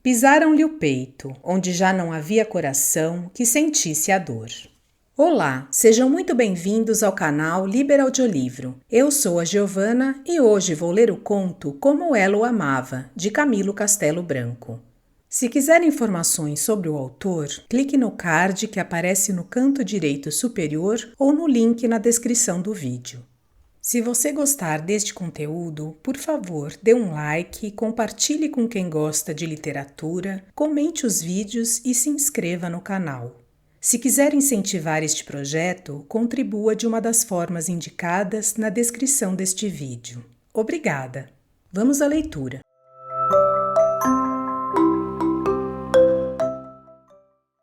Pisaram-lhe o peito, onde já não havia coração que sentisse a dor. Olá, sejam muito bem-vindos ao canal Liber Audiolivro. Eu sou a Giovana e hoje vou ler o conto Como Ela o Amava, de Camilo Castelo Branco. Se quiser informações sobre o autor, clique no card que aparece no canto direito superior ou no link na descrição do vídeo. Se você gostar deste conteúdo, por favor, dê um like, compartilhe com quem gosta de literatura, comente os vídeos e se inscreva no canal. Se quiser incentivar este projeto, contribua de uma das formas indicadas na descrição deste vídeo. Obrigada! Vamos à leitura.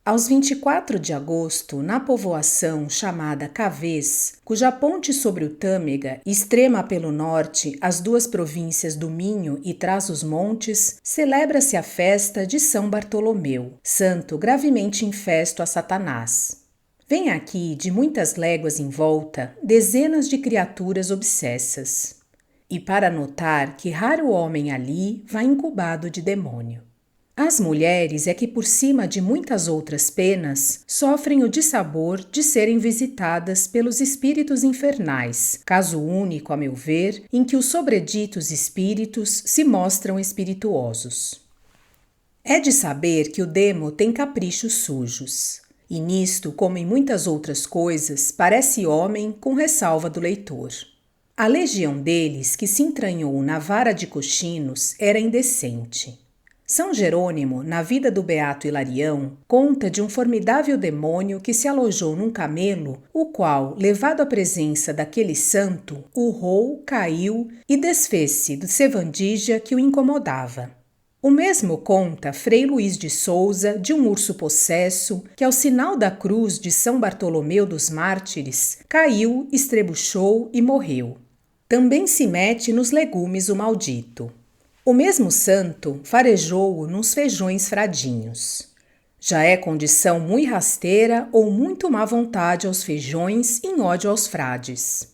Aos 24 de agosto, na povoação chamada Cavés, cuja ponte sobre o Tâmega extrema pelo norte as duas províncias do Minho e Trás-os-Montes, celebra-se a festa de São Bartolomeu, santo gravemente infesto a Satanás. Vêm aqui, de muitas léguas em volta, dezenas de criaturas obsessas. E para notar que raro homem ali vai incubado de demônio. As mulheres é que, por cima de muitas outras penas, sofrem o dissabor de serem visitadas pelos espíritos infernais, caso único, a meu ver, em que os sobreditos espíritos se mostram espirituosos. É de saber que o demo tem caprichos sujos, e nisto, como em muitas outras coisas, parece homem com ressalva do leitor. A legião deles que se entranhou na vara de cochinos era indecente. São Jerônimo, na vida do Beato Hilarião, conta de um formidável demônio que se alojou num camelo, o qual, levado à presença daquele santo, urrou, caiu e desfez-se do sevandija que o incomodava. O mesmo conta Frei Luís de Souza de um urso possesso que, ao sinal da cruz de São Bartolomeu dos Mártires, caiu, estrebuchou e morreu. Também se mete nos legumes o maldito. O mesmo santo farejou-o nos feijões fradinhos. Já é condição muito rasteira ou muito má vontade aos feijões em ódio aos frades.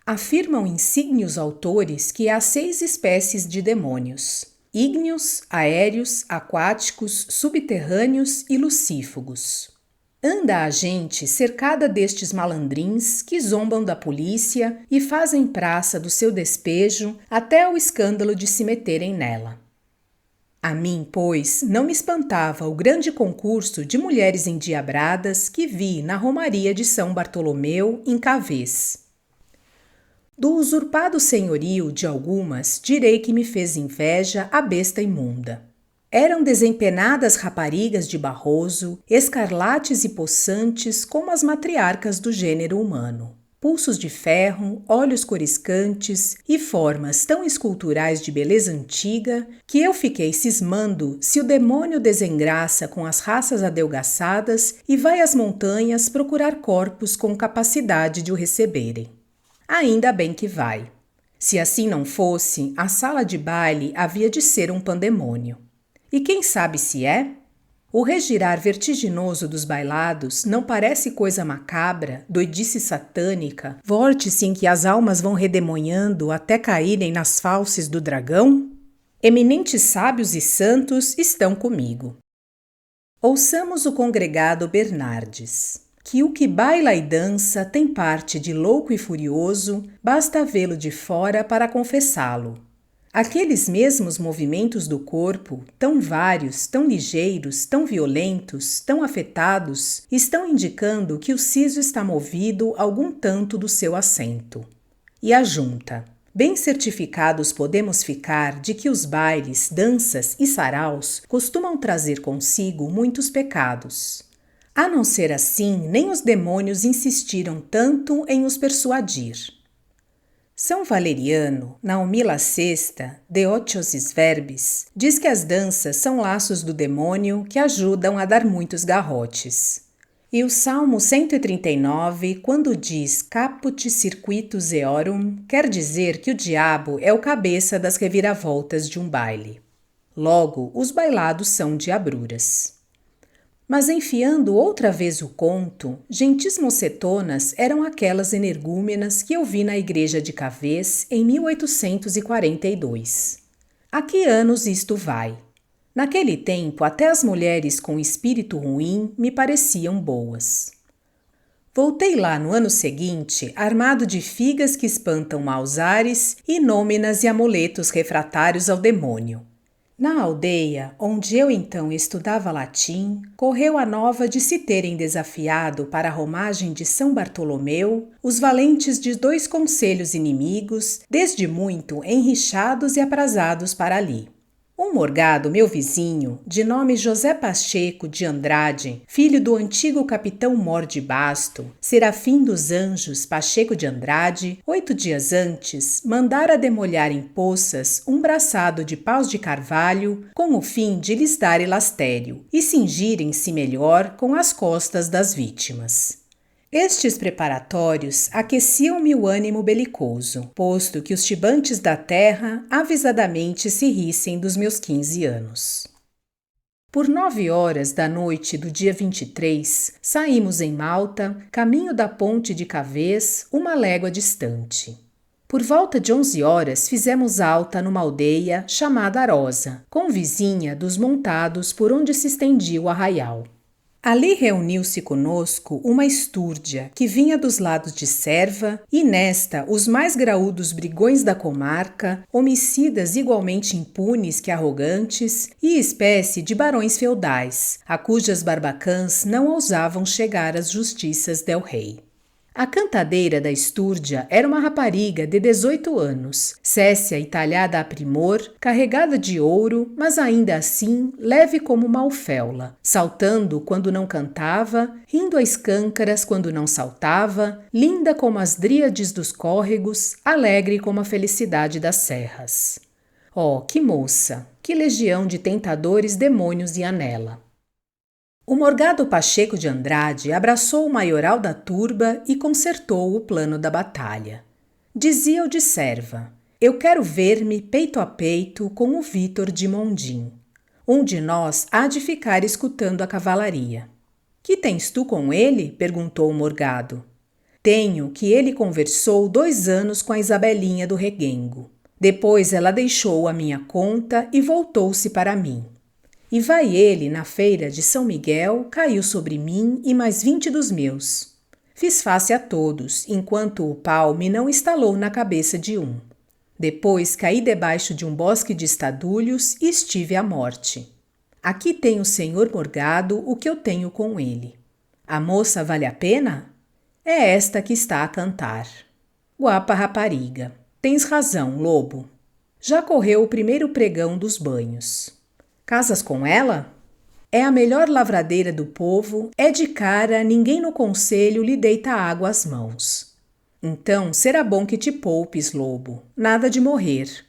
Afirmam insígnios autores que há 6 espécies de demônios: ígneos, aéreos, aquáticos, subterrâneos e lucífugos. Anda a gente cercada destes malandrins que zombam da polícia e fazem praça do seu despejo até ao escândalo de se meterem nela. A mim, pois, não me espantava o grande concurso de mulheres endiabradas que vi na Romaria de São Bartolomeu, em Cavés. Do usurpado senhorio de algumas, direi que me fez inveja a besta imunda. Eram desempenadas raparigas de Barroso, escarlates e possantes como as matriarcas do gênero humano. Pulsos de ferro, olhos coriscantes e formas tão esculturais de beleza antiga que eu fiquei cismando se o demônio desengraça com as raças adelgaçadas e vai às montanhas procurar corpos com capacidade de o receberem. Ainda bem que vai. Se assim não fosse, a sala de baile havia de ser um pandemônio. E quem sabe se é? O regirar vertiginoso dos bailados não parece coisa macabra, doidice satânica, vórtice em que as almas vão redemoinhando até caírem nas fauces do dragão? Eminentes sábios e santos estão comigo. Ouçamos o congregado Bernardes. Que o que baila e dança tem parte de louco e furioso, basta vê-lo de fora para confessá-lo. Aqueles mesmos movimentos do corpo, tão vários, tão ligeiros, tão violentos, tão afetados, estão indicando que o siso está movido algum tanto do seu assento. E ajunta: bem certificados podemos ficar de que os bailes, danças e saraus costumam trazer consigo muitos pecados. A não ser assim, nem os demônios insistiram tanto em os persuadir. São Valeriano, na Humila Sexta, De Otiosis Verbis, diz que as danças são laços do demônio que ajudam a dar muitos garrotes. E o Salmo 139, quando diz Caput circuitus eorum, quer dizer que o diabo é o cabeça das reviravoltas de um baile. Logo, os bailados são diabruras. Mas enfiando outra vez o conto, gentis mocetonas eram aquelas energúmenas que eu vi na igreja de Cavés em 1842. A que anos isto vai? Naquele tempo, até as mulheres com espírito ruim me pareciam boas. Voltei lá no ano seguinte, armado de figas que espantam maus ares e nômenas e amuletos refratários ao demônio. Na aldeia, onde eu então estudava latim, correu a nova de se terem desafiado para a romagem de São Bartolomeu os valentes de 2 concelhos inimigos, desde muito enrixados e aprazados para ali. Um morgado, meu vizinho, de nome José Pacheco de Andrade, filho do antigo capitão Mor de Basto, Serafim dos Anjos Pacheco de Andrade, 8 dias antes, mandara demolhar em Poças um braçado de paus de carvalho com o fim de lhes dar elastério e cingirem-se melhor com as costas das vítimas. Estes preparatórios aqueciam-me o ânimo belicoso, posto que os tibantes da terra avisadamente se rissem dos meus 15 anos. Por 9 horas da noite do dia 23, saímos em Malta, caminho da ponte de Cavés, uma légua distante. Por volta de 11 horas fizemos alta numa aldeia chamada Arosa, convizinha dos montados por onde se estendia o arraial. Ali reuniu-se conosco uma estúrdia que vinha dos lados de Serva e nesta os mais graúdos brigões da comarca, homicidas igualmente impunes que arrogantes e espécie de barões feudais, a cujas barbacãs não ousavam chegar às justiças del rei. A cantadeira da estúrdia era uma rapariga de 18 anos, cécia e talhada a primor, carregada de ouro, mas ainda assim leve como malfeula, saltando quando não cantava, rindo a escâncaras quando não saltava, linda como as dríades dos córregos, alegre como a felicidade das serras. Oh, que moça! Que legião de tentadores demônios ia nela! O morgado Pacheco de Andrade abraçou o maioral da turba e concertou o plano da batalha. Dizia o de Serva: eu quero ver-me peito a peito com o Vítor de Mondim. Um de nós há de ficar escutando a cavalaria. Que tens tu com ele? Perguntou o morgado. Tenho que ele conversou 2 anos com a Isabelinha do Reguengo. Depois ela deixou a minha conta e voltou-se para mim. E vai ele, na feira de São Miguel, caiu sobre mim e mais 20 dos meus. Fiz face a todos, enquanto o pau me não estalou na cabeça de um. Depois caí debaixo de um bosque de estadulhos e estive à morte. Aqui tem o senhor morgado o que eu tenho com ele. A moça vale a pena? É esta que está a cantar. Guapa rapariga. Tens razão, lobo. Já correu o primeiro pregão dos banhos. Casas com ela? É a melhor lavradeira do povo, é de cara, ninguém no conselho lhe deita água às mãos. Então será bom que te poupes, lobo, nada de morrer.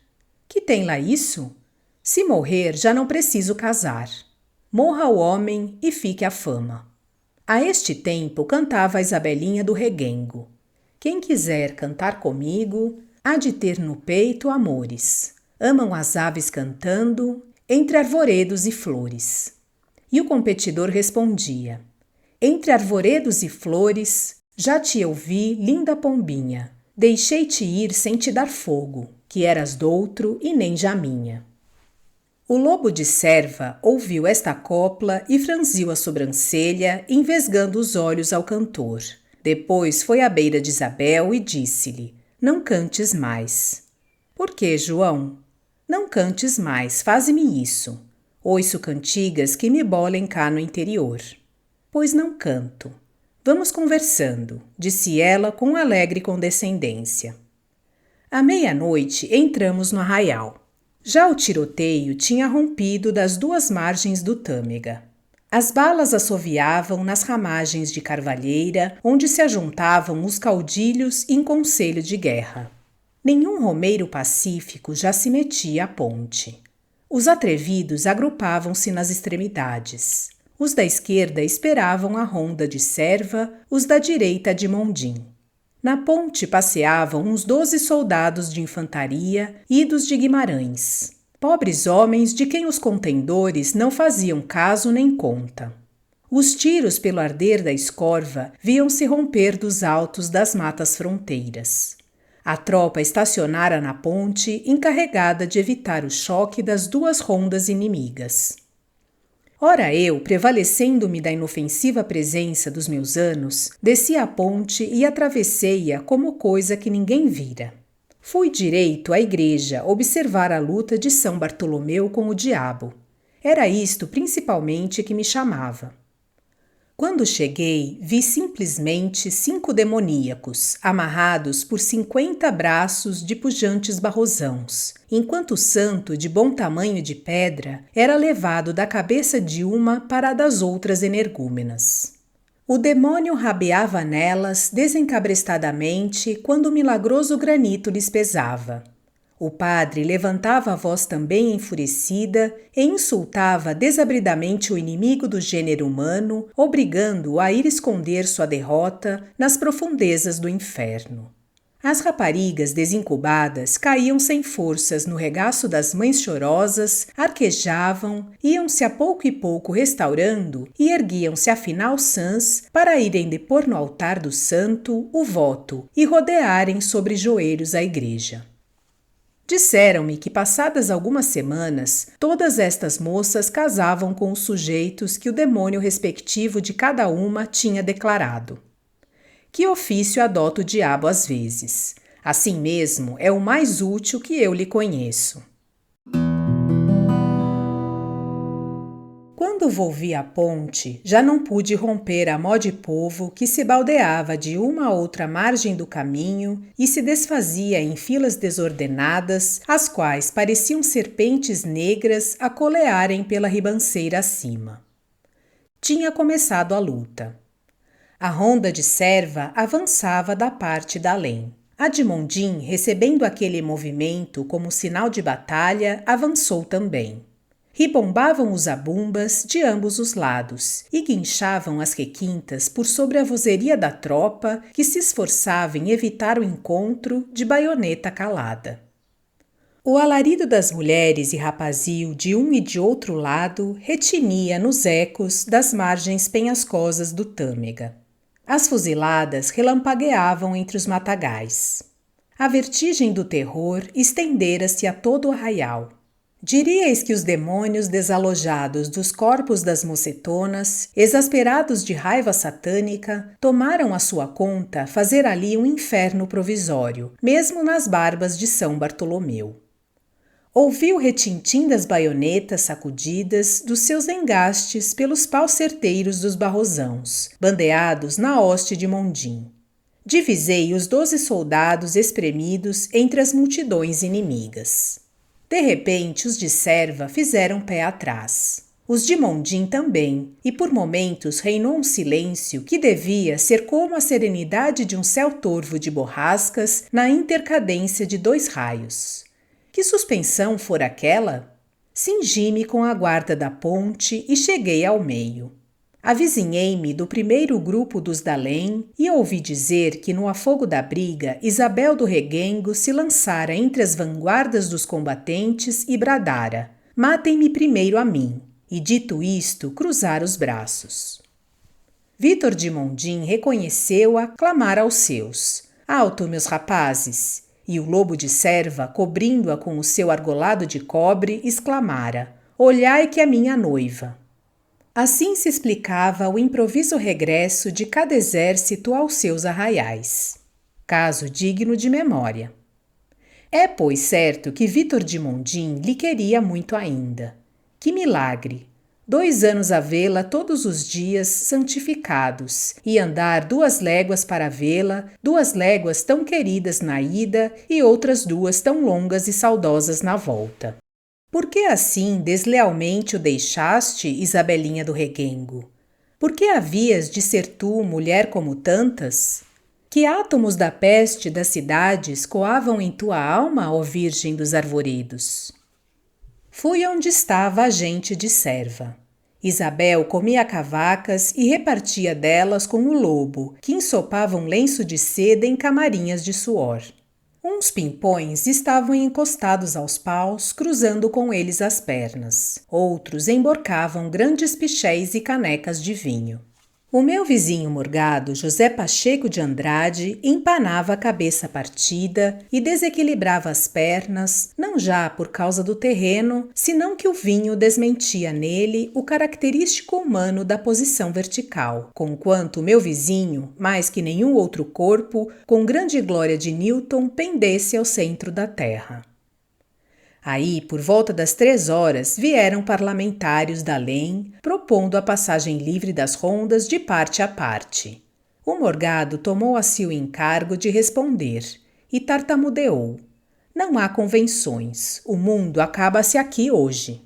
Que tem lá isso? Se morrer, já não preciso casar. Morra o homem e fique a fama. A este tempo cantava a Isabelinha do Reguengo. Quem quiser cantar comigo, há de ter no peito amores. Amam as aves cantando, entre arvoredos e flores. E o competidor respondia: entre arvoredos e flores, já te ouvi, linda pombinha, deixei-te ir sem te dar fogo, que eras doutro e nem já minha. O lobo de Serva ouviu esta copla e franziu a sobrancelha, envesgando os olhos ao cantor. Depois foi à beira de Isabel e disse-lhe: não cantes mais. Por que, João? Não cantes mais, faze-me isso. Ouço cantigas que me bolem cá no interior. Pois não canto. Vamos conversando, disse ela com alegre condescendência. À meia-noite entramos no arraial. Já o tiroteio tinha rompido das 2 margens do Tâmega. As balas assoviavam nas ramagens de carvalheira, onde se ajuntavam os caudilhos em conselho de guerra. Nenhum romeiro pacífico já se metia à ponte. Os atrevidos agrupavam-se nas extremidades. Os da esquerda esperavam a ronda de Serva, os da direita de Mondim. Na ponte passeavam uns 12 soldados de infantaria, idos de Guimarães. Pobres homens de quem os contendores não faziam caso nem conta. Os tiros pelo arder da escorva viam-se romper dos altos das matas fronteiras. A tropa estacionara na ponte, encarregada de evitar o choque das duas rondas inimigas. Ora eu, prevalecendo-me da inofensiva presença dos meus anos, desci a ponte e atravessei-a como coisa que ninguém vira. Fui direito à igreja observar a luta de São Bartolomeu com o diabo. Era isto principalmente que me chamava. Quando cheguei, vi simplesmente 5 demoníacos, amarrados por 50 braços de pujantes barrosãos, enquanto o santo, de bom tamanho de pedra, era levado da cabeça de uma para a das outras energúmenas. O demônio rabeava nelas desencabrestadamente quando o milagroso granito lhes pesava. O padre levantava a voz também enfurecida e insultava desabridamente o inimigo do gênero humano, obrigando-o a ir esconder sua derrota nas profundezas do inferno. As raparigas desincubadas caíam sem forças no regaço das mães chorosas, arquejavam, iam-se a pouco e pouco restaurando e erguiam-se afinal sãs para irem depor no altar do santo o voto e rodearem sobre joelhos a igreja. Disseram-me que, passadas algumas semanas, todas estas moças casavam com os sujeitos que o demônio respectivo de cada uma tinha declarado. Que ofício adota o diabo às vezes? Assim mesmo, é o mais útil que eu lhe conheço. Quando volvi à ponte, já não pude romper a mó de povo que se baldeava de uma a outra margem do caminho e se desfazia em filas desordenadas, as quais pareciam serpentes negras a colearem pela ribanceira acima. Tinha começado a luta. A ronda de serva avançava da parte da além. A de Mondim, recebendo aquele movimento como sinal de batalha, avançou também. Ribombavam os abumbas de ambos os lados e guinchavam as requintas por sobre a vozeria da tropa que se esforçava em evitar o encontro de baioneta calada. O alarido das mulheres e rapazil de um e de outro lado retinia nos ecos das margens penhascosas do Tâmega. As fuziladas relampagueavam entre os matagais. A vertigem do terror estendera-se a todo o arraial. Diríeis que os demônios desalojados dos corpos das mocetonas, exasperados de raiva satânica, tomaram à sua conta fazer ali um inferno provisório, mesmo nas barbas de São Bartolomeu. Ouvi o retintim das baionetas sacudidas dos seus engastes pelos paus certeiros dos barrosãos, bandeados na hoste de Mondim. Divisei os 12 soldados espremidos entre as multidões inimigas. De repente, os de serva fizeram pé atrás. Os de Mondim também, e por momentos reinou um silêncio que devia ser como a serenidade de um céu torvo de borrascas na intercadência de 2 raios. Que suspensão fora aquela? Cingi-me com a guarda da ponte e cheguei ao meio. Avizinhei-me do primeiro grupo dos Dalém e ouvi dizer que no afogo da briga Isabel do Reguengo se lançara entre as vanguardas dos combatentes e bradara: "Matem-me primeiro a mim", e dito isto, cruzara os braços. Vítor de Mondim reconheceu-a clamar aos seus: "Alto, meus rapazes!" E o lobo de serva, cobrindo-a com o seu argolado de cobre, exclamara: "Olhai que é minha noiva!" Assim se explicava o improviso regresso de cada exército aos seus arraiais. Caso digno de memória. É, pois, certo que Vítor de Mondim lhe queria muito ainda. Que milagre! 2 anos a vê-la todos os dias santificados, e andar 2 léguas para vê-la, 2 léguas tão queridas na ida e outras 2 tão longas e saudosas na volta. Por que assim deslealmente o deixaste, Isabelinha do Reguengo? Por que havias de ser tu mulher como tantas? Que átomos da peste das cidades coavam em tua alma, ó Virgem dos Arvoredos? Fui onde estava a gente de serva. Isabel comia cavacas e repartia delas com o lobo, que ensopava um lenço de seda em camarinhas de suor. Uns pimpões estavam encostados aos paus, cruzando com eles as pernas. Outros emborcavam grandes pichéis e canecas de vinho. O meu vizinho morgado, José Pacheco de Andrade, empanava a cabeça partida e desequilibrava as pernas, não já por causa do terreno, senão que o vinho desmentia nele o característico humano da posição vertical, conquanto o meu vizinho, mais que nenhum outro corpo, com grande glória de Newton, pendesse ao centro da terra. Aí, por volta das 3 horas, vieram parlamentares da LEM, propondo a passagem livre das rondas de parte a parte. O morgado tomou a si o encargo de responder e tartamudeou. Não há convenções, o mundo acaba-se aqui hoje.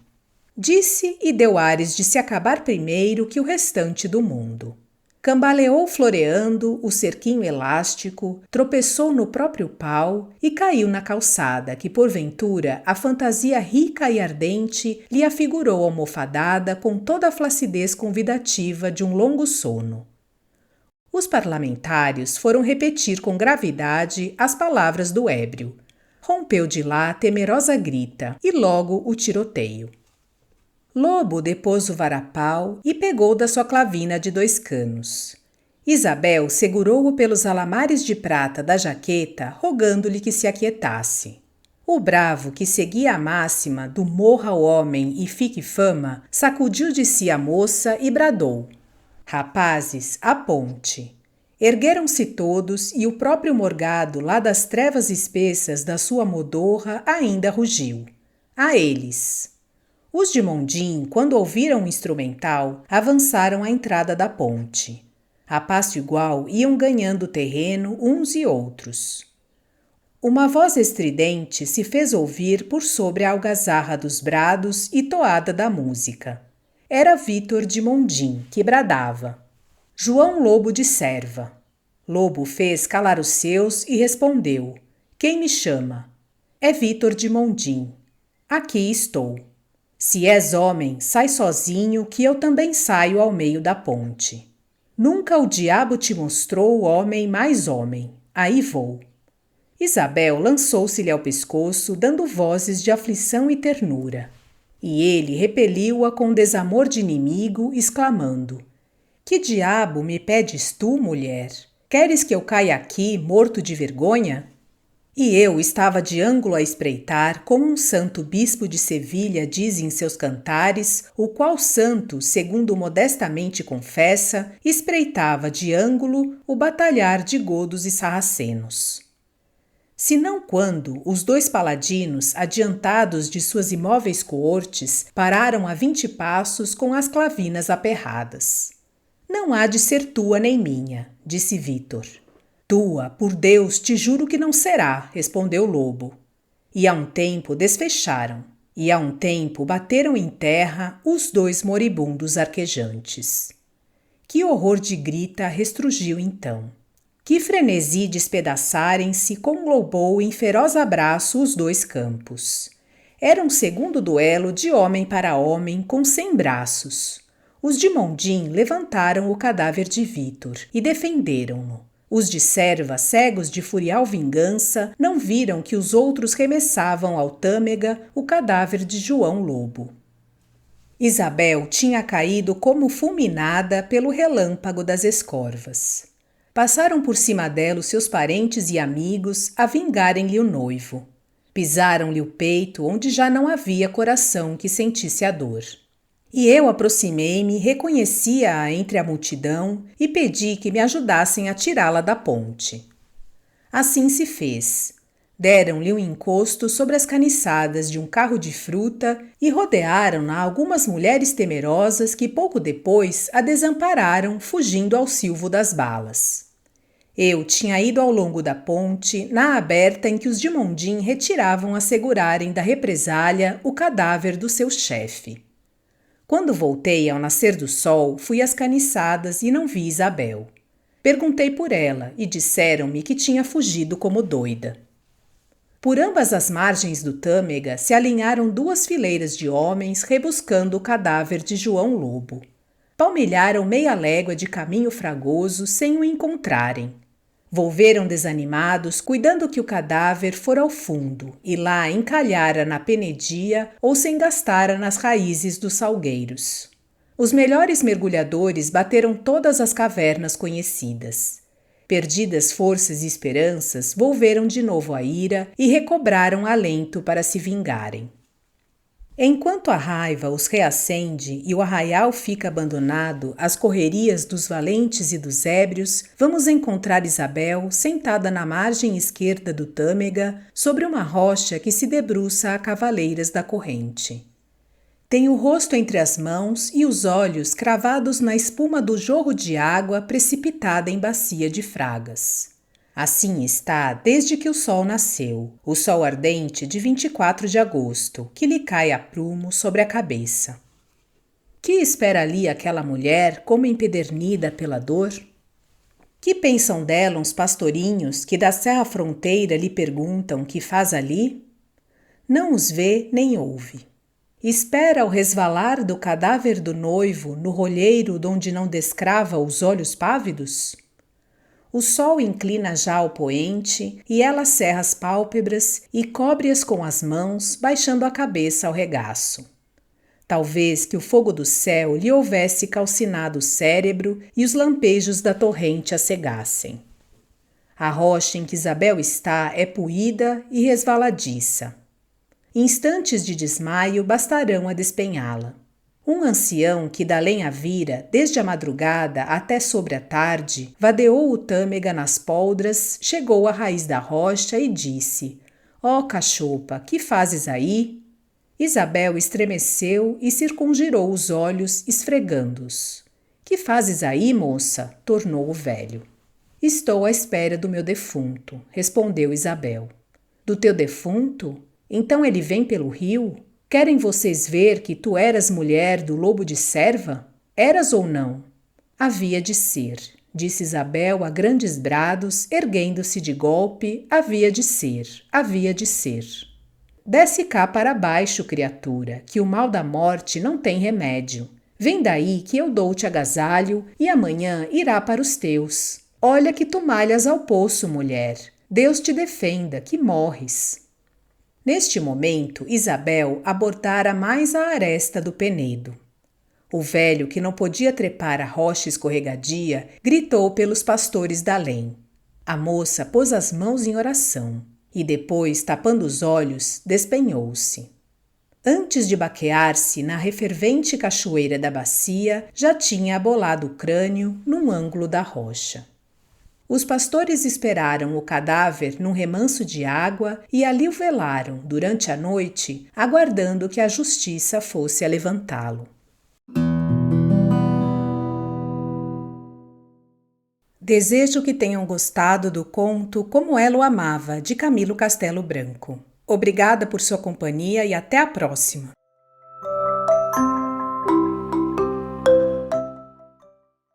Disse e deu ares de se acabar primeiro que o restante do mundo. Cambaleou floreando o cerquinho elástico, tropeçou no próprio pau e caiu na calçada que, porventura, a fantasia rica e ardente lhe afigurou almofadada com toda a flacidez convidativa de um longo sono. Os parlamentares foram repetir com gravidade as palavras do ébrio. Rompeu de lá temerosa grita e logo o tiroteio. Lobo depôs o varapau e pegou da sua clavina de 2 canos. Isabel segurou-o pelos alamares de prata da jaqueta, rogando-lhe que se aquietasse. O bravo, que seguia a máxima do morra o homem e fique fama, sacudiu de si a moça e bradou: "Rapazes, a ponte!" Ergueram-se todos e o próprio morgado, lá das trevas espessas da sua modorra, ainda rugiu: "A eles!" Os de Mondim, quando ouviram o instrumental, avançaram à entrada da ponte. A passo igual iam ganhando terreno uns e outros. Uma voz estridente se fez ouvir por sobre a algazarra dos brados e toada da música. Era Vítor de Mondim, que bradava: "João Lobo de Serva." Lobo fez calar os seus e respondeu: "Quem me chama?" "É Vítor de Mondim." "Aqui estou." "Se és homem, sai sozinho, que eu também saio ao meio da ponte." "Nunca o diabo te mostrou homem mais homem. Aí vou." Isabel lançou-se-lhe ao pescoço, dando vozes de aflição e ternura. E ele repeliu-a com desamor de inimigo, exclamando: "Que diabo me pedes tu, mulher? Queres que eu caia aqui, morto de vergonha?" E eu estava de ângulo a espreitar, como um santo bispo de Sevilha diz em seus cantares, o qual santo, segundo modestamente confessa, espreitava de ângulo o batalhar de godos e sarracenos. Senão quando os 2 paladinos, adiantados de suas imóveis coortes, pararam a 20 passos com as clavinas aperradas. "Não há de ser tua nem minha", disse Vítor. "Tua, por Deus, te juro que não será", respondeu Lobo. E a um tempo desfecharam, e a um tempo bateram em terra os 2 moribundos arquejantes. Que horror de grita restrugiu então! Que frenesi despedaçarem-se conglobou em feroz abraço os 2 campos. Era um segundo duelo de homem para homem com 100 braços. Os de Mondim levantaram o cadáver de Vítor e defenderam-no. Os de Serva, cegos de furial vingança, não viram que os outros remessavam ao tâmega o cadáver de João Lobo. Isabel tinha caído como fulminada pelo relâmpago das escorvas. Passaram por cima dela os seus parentes e amigos a vingarem-lhe o noivo. Pisaram-lhe o peito onde já não havia coração que sentisse a dor. E eu aproximei-me, reconheci-a entre a multidão e pedi que me ajudassem a tirá-la da ponte. Assim se fez. Deram-lhe um encosto sobre as caniçadas de um carro de fruta e rodearam-na algumas mulheres temerosas que pouco depois a desampararam, fugindo ao silvo das balas. Eu tinha ido ao longo da ponte, na aberta em que os de Mondim retiravam a segurarem da represália o cadáver do seu chefe. Quando voltei ao nascer do sol, fui às caniçadas e não vi Isabel. Perguntei por ela e disseram-me que tinha fugido como doida. Por ambas as margens do tâmega se alinharam 2 fileiras de homens rebuscando o cadáver de João Lobo. Palmilharam meia légua de caminho fragoso sem o encontrarem. Volveram desanimados, cuidando que o cadáver fora ao fundo e lá encalhara na penedia ou se engastara nas raízes dos salgueiros. Os melhores mergulhadores bateram todas as cavernas conhecidas. Perdidas forças e esperanças, volveram de novo à ira e recobraram alento para se vingarem. Enquanto a raiva os reacende e o arraial fica abandonado às correrias dos valentes e dos ébrios, vamos encontrar Isabel sentada na margem esquerda do Tâmega, sobre uma rocha que se debruça a cavaleiras da corrente. Tem o rosto entre as mãos e os olhos cravados na espuma do jorro de água precipitada em bacia de fragas. Assim está desde que o sol nasceu, o sol ardente de 24 de agosto, que lhe cai a prumo sobre a cabeça. Que espera ali aquela mulher como empedernida pela dor? Que pensam dela uns pastorinhos que da serra fronteira lhe perguntam que faz ali? Não os vê nem ouve. Espera o resvalar do cadáver do noivo no rolheiro donde não descrava os olhos pávidos? O sol inclina já ao poente e ela cerra as pálpebras e cobre-as com as mãos, baixando a cabeça ao regaço. Talvez que o fogo do céu lhe houvesse calcinado o cérebro e os lampejos da torrente a cegassem. A rocha em que Isabel está é puída e resvaladiça. Instantes de desmaio bastarão a despenhá-la. Um ancião que da lenha vira, desde a madrugada até sobre a tarde, vadeou o Tâmega nas poldras, chegou à raiz da rocha e disse: Ó cachopa, que fazes aí? Isabel estremeceu e circungirou os olhos, esfregando-os. Que fazes aí, moça? Tornou o velho. Estou à espera do meu defunto, respondeu Isabel. Do teu defunto? Então ele vem pelo rio? Querem vocês ver que tu eras mulher do lobo de Serva? Eras ou não? Havia de ser, disse Isabel a grandes brados, erguendo-se de golpe, havia de ser, havia de ser. Desce cá para baixo, criatura, que o mal da morte não tem remédio. Vem daí que eu dou-te agasalho e amanhã irá para os teus. Olha que tu malhas ao poço, mulher. Deus te defenda, que morres. Neste momento, Isabel abordara mais a aresta do penedo. O velho, que não podia trepar a rocha escorregadia, gritou pelos pastores da além. A moça pôs as mãos em oração e depois, tapando os olhos, despenhou-se. Antes de baquear-se na refervente cachoeira da bacia, já tinha abolado o crânio num ângulo da rocha. Os pastores esperaram o cadáver num remanso de água e ali o velaram durante a noite, aguardando que a justiça fosse a levantá-lo. Desejo que tenham gostado do conto Como Ela o Amava, de Camilo Castelo Branco. Obrigada por sua companhia e até a próxima!